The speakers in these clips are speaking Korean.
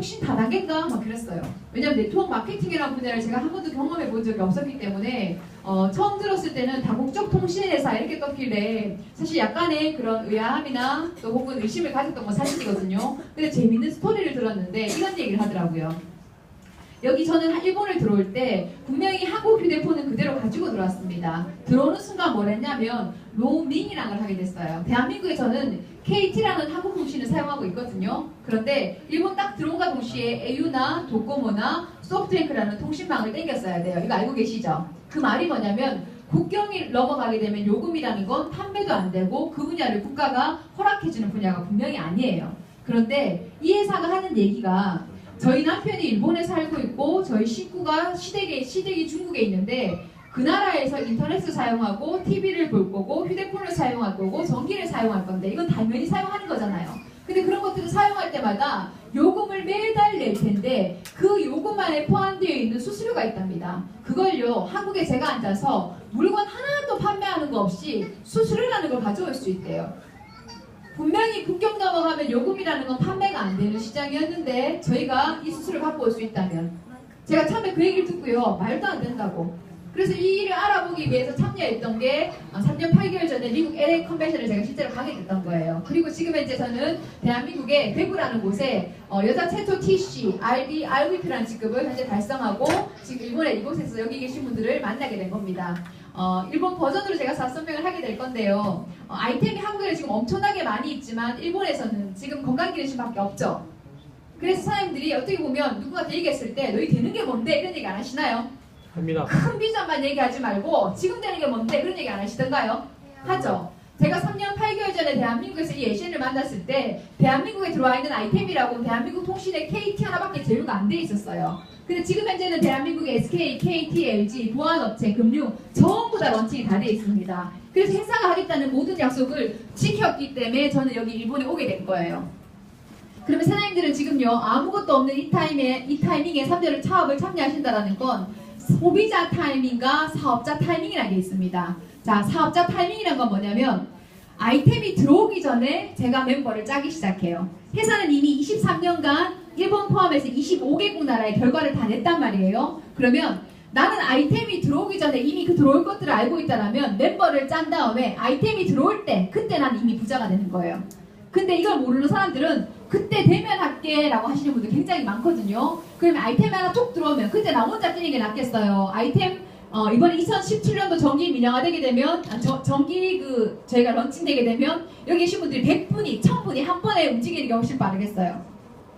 통신 다단계인가? 막 그랬어요. 왜냐면 네트워크 마케팅이라는 분야를 제가 한 번도 경험해 본 적이 없었기 때문에 처음 들었을 때는 다국적 통신회사 이렇게 떴길래 사실 약간의 그런 의아함이나 또 혹은 의심을 가졌던 건 사실이거든요. 근데 재밌는 스토리를 들었는데 이런 얘기를 하더라고요. 여기 저는 일본을 들어올 때 분명히 한국 휴대폰은 그대로 가지고 들어왔습니다. 들어오는 순간 뭘 했냐면 로밍이라는 걸 하게 됐어요. 대한민국에 저는 KT라는 한국통신을 사용하고 있거든요. 그런데 일본 딱 들어온과 동시에 AU나 도코모나 소프트뱅크라는 통신망을 땡겼어야 돼요. 이거 알고 계시죠? 그 말이 뭐냐면 국경을 넘어가게 되면 요금이라는 건 판매도 안 되고 그 분야를 국가가 허락해주는 분야가 분명히 아니에요. 그런데 이 회사가 하는 얘기가 저희 남편이 일본에 살고 있고 저희 식구가 시댁이 중국에 있는데 그 나라에서 인터넷을 사용하고 TV를 볼 거고 휴대폰을 사용할 거고 전기를 사용할 건데 이건 당연히 사용하는 거잖아요. 근데 그런 것들을 사용할 때마다 요금을 매달 낼 텐데 그 요금 안에 포함되어 있는 수수료가 있답니다. 그걸요 한국에 제가 앉아서 물건 하나도 판매하는 거 없이 수수료라는 걸 가져올 수 있대요. 분명히 국경 넘어가면 요금이라는 건 판매가 안 되는 시장이었는데 저희가 이 수수료를 갖고 올 수 있다면 제가 처음에 그 얘기를 듣고요 말도 안 된다고 그래서 이 일을 알아보기 위해서 참여했던 게 3년 8개월 전에 미국 LA 컨벤션을 제가 실제로 가게 됐던 거예요. 그리고 지금 현재 저는 대한민국의 대구라는 곳에 여자 최초 TC, RD, RVP라는 직급을 현재 달성하고 지금 일본의 이곳에서 여기 계신 분들을 만나게 된 겁니다. 일본 버전으로 제가 설명을 하게 될 건데요. 아이템이 한국에 지금 엄청나게 많이 있지만 일본에서는 지금 건강기능식밖에 없죠. 그래서 사장님들이 어떻게 보면 누군가한테 얘기했을 때 너희 되는 게 뭔데? 이런 얘기 안 하시나요? 합니다. 큰 비전만 얘기하지 말고 지금 되는 게 뭔데? 그런 얘기 안 하시던가요? 하죠. 제가 3년 8개월 전에 대한민국에서 이 예시를 만났을 때 대한민국에 들어와 있는 아이템이라고 대한민국 통신에 KT 하나밖에 제휴가 안 돼 있었어요. 근데 지금 현재는 대한민국의 SK, KT, LG, 보안업체, 금융 전부 다 런칭이 다 돼 있습니다. 그래서 회사가 하겠다는 모든 약속을 지켰기 때문에 저는 여기 일본에 오게 된 거예요. 그러면 사장님들은 지금요 아무것도 없는 이 타이밍에 3대 사업을 참여하신다는 건 소비자 타이밍과 사업자 타이밍이라는 게 있습니다. 자, 사업자 타이밍이란 건 뭐냐면 아이템이 들어오기 전에 제가 멤버를 짜기 시작해요. 회사는 이미 23년간 일본 포함해서 25개국 나라의 결과를 다 냈단 말이에요. 그러면 나는 아이템이 들어오기 전에 이미 그 들어올 것들을 알고 있다면 멤버를 짠 다음에 아이템이 들어올 때 그때 난 이미 부자가 되는 거예요. 근데 이걸 모르는 사람들은 그때 되면 할게 라고 하시는 분들 굉장히 많거든요. 그러면 아이템이 하나 툭 들어오면 그때 나 혼자 뛰는 게 낫겠어요. 아이템 이번에 2017년도 정기 민영화되게 되면 저희가 런칭되게 되면 여기 계신 분들이 100분이 1000분이 한 번에 움직이는 게 훨씬 빠르겠어요.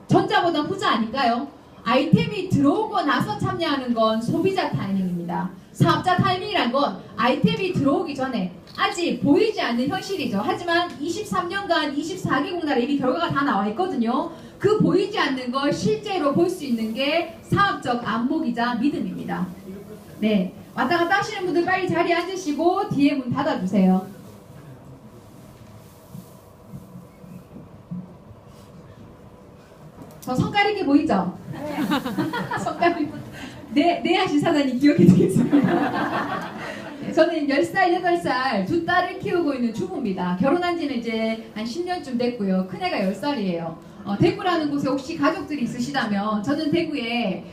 전자보다 후자 아닌가요? 아이템이 들어오고 나서 참여하는 건 소비자 타이밍입니다. 사업자 타이밍이란 건 아이템이 들어오기 전에 아직 보이지 않는 현실이죠. 하지만 23년간 24개국 나라에 이미 결과가 다 나와 있거든요. 그 보이지 않는 걸 실제로 볼 수 있는 게 사업적 안목이자 믿음입니다. 네, 왔다 갔다 하시는 분들 빨리 자리에 앉으시고 뒤에 문 닫아주세요. 저 손가락이 보이죠? 손가락이 네 하신 사단이 기억해 두겠습니다. 저는 10살, 8살 두 딸을 키우고 있는 주부입니다. 결혼한 지는 이제 한 10년쯤 됐고요. 큰애가 10살이에요. 대구라는 곳에 혹시 가족들이 있으시다면 저는 대구에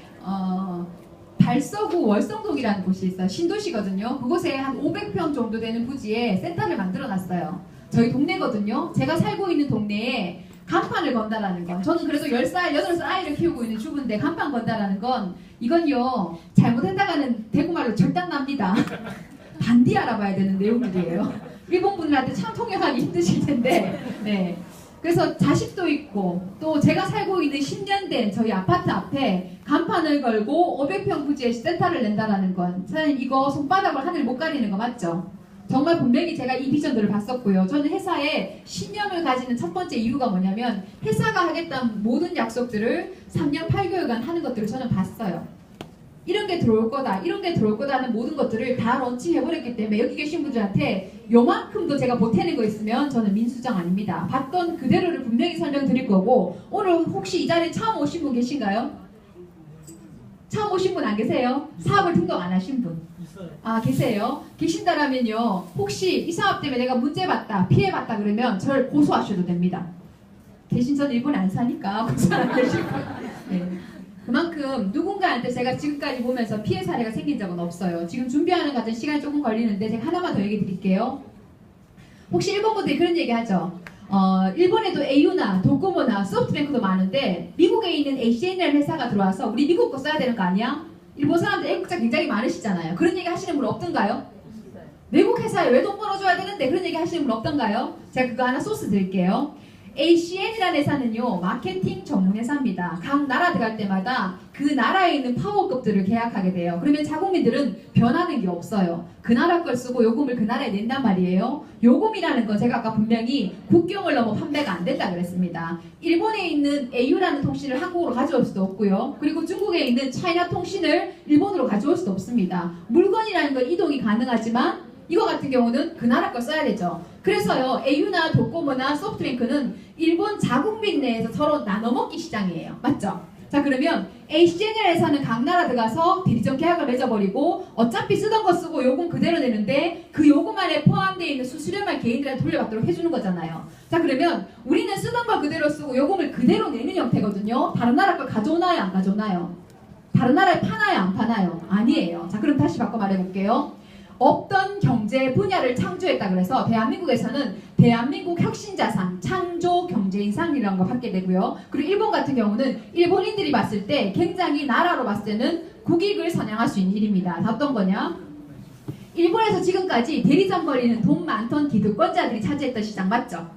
달서구 월성동이라는 곳이 있어요. 신도시거든요. 그곳에 한 500평 정도 되는 부지에 센터를 만들어 놨어요. 저희 동네거든요. 제가 살고 있는 동네에 간판을 건다라는 건 저는 그래도 10살, 8살 아이를 키우고 있는 주부인데 간판 건다라는 건 이건요 잘못했다가는 대구말로 절단납니다. 반디 알아봐야 되는 내용들이에요. 일본 분들한테 참 통역하기 힘드실 텐데 네. 그래서 자식도 있고 또 제가 살고 있는 10년 된 저희 아파트 앞에 간판을 걸고 500평 부지에 센터를 낸다라는 건 사장님 이거 손바닥으로 하늘 못 가리는 거 맞죠? 정말 분명히 제가 이 비전들을 봤었고요. 저는 회사에 신념을 가지는 첫 번째 이유가 뭐냐면 회사가 하겠다는 모든 약속들을 3년 8개월간 하는 것들을 저는 봤어요. 이런 게 들어올 거다, 이런 게 들어올 거다 하는 모든 것들을 다 런칭해버렸기 때문에 여기 계신 분들한테 요만큼도 제가 보태는 거 있으면 저는 민수정 아닙니다. 봤던 그대로를 분명히 설명드릴 거고 오늘 혹시 이 자리에 처음 오신 분 계신가요? 처음 오신 분 안 계세요? 사업을 등록 안 하신 분? 있어요. 아 계세요? 계신다라면요 혹시 이 사업 때문에 내가 문제봤다 피해봤다 그러면 저를 고소하셔도 됩니다. 대신 저는 일본에 안 사니까 고소 안 되실 거예요. 그만큼 누군가한테 제가 지금까지 보면서 피해 사례가 생긴 적은 없어요. 지금 준비하는 과정 시간이 조금 걸리는데 제가 하나만 더 얘기 드릴게요. 혹시 일본 분들이 그런 얘기 하죠. 일본에도 AU나 도코모나 소프트뱅크도 많은데 미국에 있는 ACN이라는 회사가 들어와서 우리 미국 거 써야 되는 거 아니야? 일본 사람들 애국자 굉장히 많으시잖아요. 그런 얘기 하시는 분 없던가요? 외국 회사에 왜 돈 벌어줘야 되는데 그런 얘기 하시는 분 없던가요? 제가 그거 하나 소스 드릴게요. ACN이라는 회사는요, 마케팅 전문 회사입니다. 각 나라 들어갈 때마다 그 나라에 있는 파워급들을 계약하게 돼요. 그러면 자국민들은 변하는 게 없어요. 그 나라 걸 쓰고 요금을 그 나라에 낸단 말이에요. 요금이라는 건 제가 아까 분명히 국경을 넘어 판매가 안 된다 그랬습니다. 일본에 있는 AU라는 통신을 한국으로 가져올 수도 없고요. 그리고 중국에 있는 차이나 통신을 일본으로 가져올 수도 없습니다. 물건이라는 건 이동이 가능하지만 이거 같은 경우는 그 나라 걸 써야 되죠. 그래서요, AU나 도코모나 소프트뱅크는 일본 자국민 내에서 서로 나눠먹기 시장이에요. 맞죠? 자, 그러면 ACN에서는 각 나라 들어가서 대리점 계약을 맺어버리고 어차피 쓰던 거 쓰고 요금 그대로 내는데 그 요금 안에 포함되어 있는 수수료만 개인들한테 돌려받도록 해주는 거잖아요. 자, 그러면 우리는 쓰던 걸 그대로 쓰고 요금을 그대로 내는 형태거든요. 다른 나라 걸 가져오나요? 안 가져오나요? 다른 나라에 파나요? 안 파나요? 아니에요. 자, 그럼 다시 바꿔 말해볼게요. 없던 경제 분야를 창조했다 그래서 대한민국에서는 대한민국 혁신자상, 창조경제인상이라는 걸 받게 되고요. 그리고 일본 같은 경우는 일본인들이 봤을 때 굉장히 나라로 봤을 때는 국익을 선양할 수 있는 일입니다. 다 어떤 거냐? 일본에서 지금까지 대리점 거리는 돈 많던 기득권자들이 차지했던 시장 맞죠?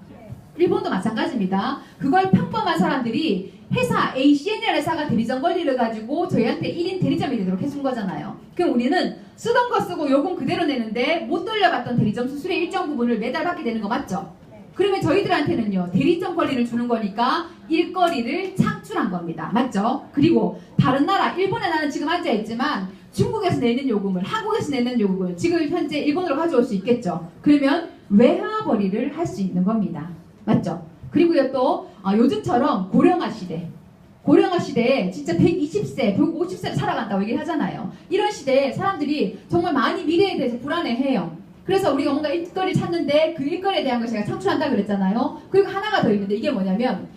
일본도 마찬가지입니다. 그걸 평범한 사람들이 회사 ACN이라는 회사가 대리점 권리를 가지고 저희한테 1인 대리점이 되도록 해준 거잖아요. 그럼 우리는 쓰던 거 쓰고 요금 그대로 내는데 못 돌려받던 대리점 수수료의 일정 부분을 매달 받게 되는 거 맞죠? 그러면 저희들한테는요, 대리점 권리를 주는 거니까 일거리를 창출한 겁니다. 맞죠? 그리고 다른 나라, 일본에 나는 지금 앉아있지만 중국에서 내는 요금을, 한국에서 내는 요금을 지금 현재 일본으로 가져올 수 있겠죠? 그러면 외화 벌이를 할 수 있는 겁니다. 맞죠? 그리고요 또 요즘처럼 고령화 시대에 진짜 120세, 150세 살아간다고 얘기를 하잖아요. 이런 시대에 사람들이 정말 많이 미래에 대해서 불안해해요. 그래서 우리가 뭔가 일거리 찾는데 그 일거리에 대한 걸 제가 창출한다 그랬잖아요. 그리고 하나가 더 있는데 이게 뭐냐면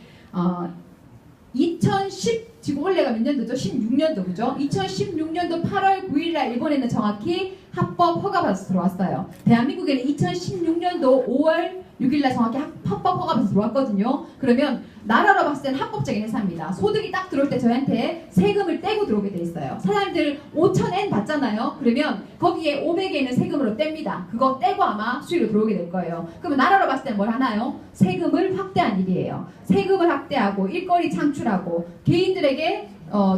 2010 지금 올해가 몇 년도죠? 16년도 그죠? 2016년도 8월 9일날 일본에는 정확히 합법 허가받아서 들어왔어요. 대한민국에는 2016년도 5월 6일날 정확히 합법 허가받아서 들어왔거든요. 그러면 나라로 봤을 때는 합법적인 회사입니다. 소득이 딱 들어올 때 저희한테 세금을 떼고 들어오게 돼 있어요. 사장님들 5,000엔 받잖아요. 그러면 거기에 500엔은 세금으로 뗍니다. 그거 떼고 아마 수익으로 들어오게 될 거예요. 그러면 나라로 봤을 때는 뭘 하나요? 세금을 확대한 일이에요. 세금을 확대하고 일거리 창출하고 개인들에게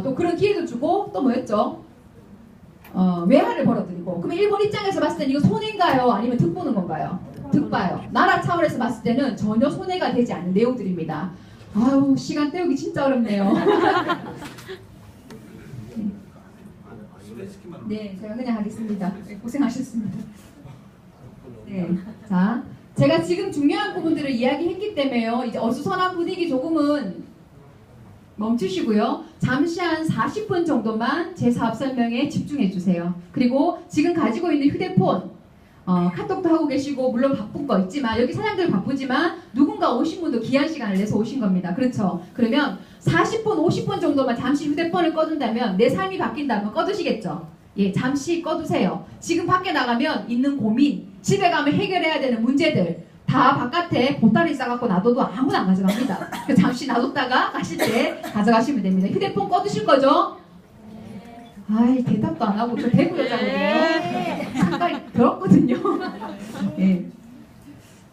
또 그런 기회도 주고 또 뭐였죠? 외화를 벌어들이고. 그러면 일본 입장에서 봤을 때는 이거 손해인가요? 아니면 득 보는 건가요? 득 봐요. 나라 차원에서 봤을 때는 전혀 손해가 되지 않는 내용들입니다. 아유, 시간 때우기 진짜 어렵네요. 네, 제가 그냥 하겠습니다. 고생하셨습니다. 네, 자, 제가 지금 중요한 부분들을 이야기했기 때문에요. 이제 어수선한 분위기 조금은 멈추시고요. 잠시 한 40분 정도만 제 사업 설명에 집중해 주세요. 그리고 지금 가지고 있는 휴대폰, 카톡도 하고 계시고 물론 바쁜 거 있지만 여기 사장들 바쁘지만 누군가 오신 분도 귀한 시간을 내서 오신 겁니다. 그렇죠? 그러면 40분, 50분 정도만 잠시 휴대폰을 꺼둔다면 내 삶이 바뀐다면 꺼두시겠죠? 예, 잠시 꺼두세요. 지금 밖에 나가면 있는 고민, 집에 가면 해결해야 되는 문제들 다 바깥에 보따리 싸갖고 놔둬도 아무나 안 가져갑니다. 잠시 놔뒀다가 가실 때 가져가시면 됩니다. 휴대폰 꺼두실 거죠? 아이, 대답도 안 하고 저 대구 여자거든요. 상당히 더럽거든요. 네.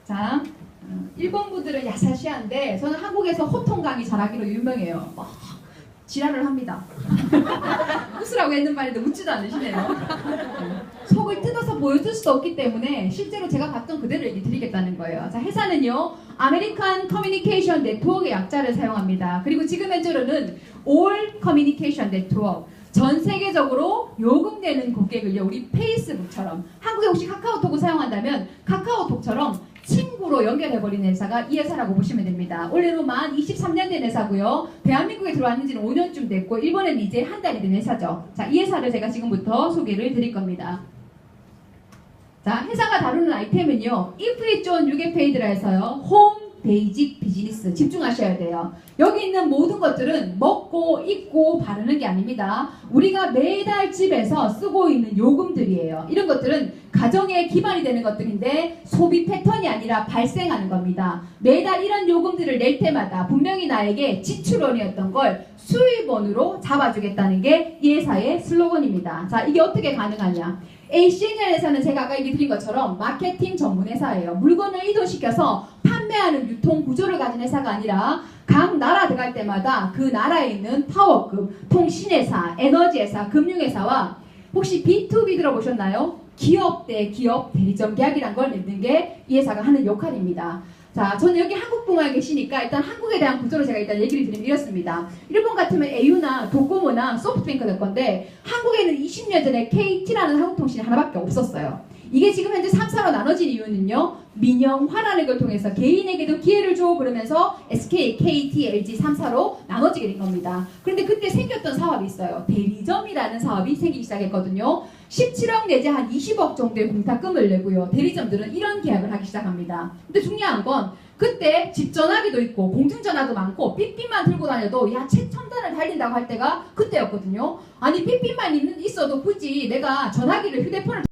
자, 일본 분들은 야사시한데 저는 한국에서 호통 강의 잘하기로 유명해요. 막 지랄을 합니다. 웃으라고 했는 말인데 웃지도 않으시네요. 속을 뜯어서 보여줄 수도 없기 때문에 실제로 제가 봤던 그대로 얘기 드리겠다는 거예요. 자, 회사는요, 아메리칸 커뮤니케이션 네트워크의 약자를 사용합니다. 그리고 지금 현재로는 All Communication Network, 전 세계적으로 요금 내는 고객을요, 우리 페이스북처럼, 한국에 혹시 카카오톡을 사용한다면 카카오톡처럼 친구로 연결해버리는 회사가 이 회사라고 보시면 됩니다. 올해로 만 23년 된 회사고요. 대한민국에 들어왔는 지는 5년쯤 됐고 일본에는 이제 한 달이 된 회사죠. 자, 이 회사를 제가 지금부터 소개를 드릴 겁니다. 자, 회사가 다루는 아이템은요, If It's on You Get Paid라 해서요, 홈 베이직 비즈니스 집중하셔야 돼요. 여기 있는 모든 것들은 먹고 입고 바르는 게 아닙니다. 우리가 매달 집에서 쓰고 있는 요금들이에요. 이런 것들은 가정의 기반이 되는 것들인데 소비 패턴이 아니라 발생하는 겁니다. 매달 이런 요금들을 낼 때마다 분명히 나에게 지출원이었던 걸 수입원으로 잡아주겠다는 게 이 회사의 슬로건입니다. 자, 이게 어떻게 가능하냐? ACN이라는 제가 아까 얘기 드린 것처럼 마케팅 전문 회사예요. 물건을 이동시켜서 판매하는 유통 구조를 가진 회사가 아니라 각 나라 들어갈 때마다 그 나라에 있는 파워급, 통신회사, 에너지회사, 금융회사와 혹시 B2B 들어보셨나요? 기업 대 기업 대리점 계약이란 걸 맺는 게 이 회사가 하는 역할입니다. 자, 저는 여기 한국분만 계시니까 일단 한국에 대한 구조를 제가 일단 얘기를 드리면 이렇습니다. 일본 같으면 AU나 도코모나 소프트뱅크 될 건데 한국에는 20년 전에 KT라는 한국통신이 하나밖에 없었어요. 이게 지금 현재 3사로 나눠진 이유는요. 민영화라는 걸 통해서 개인에게도 기회를 줘 그러면서 SK, KT, LG 3사로 나눠지게 된 겁니다. 그런데 그때 생겼던 사업이 있어요. 대리점이라는 사업이 생기기 시작했거든요. 17억 내지 한 20억 정도의 공탁금을 내고요. 대리점들은 이런 계약을 하기 시작합니다. 근데 중요한 건 그때 집 전화기도 있고 공중전화도 많고 삐삐만 들고 다녀도 야 최첨단을 달린다고 할 때가 그때였거든요. 아니 삐삐만 있어도 굳이 내가 전화기를 휴대폰을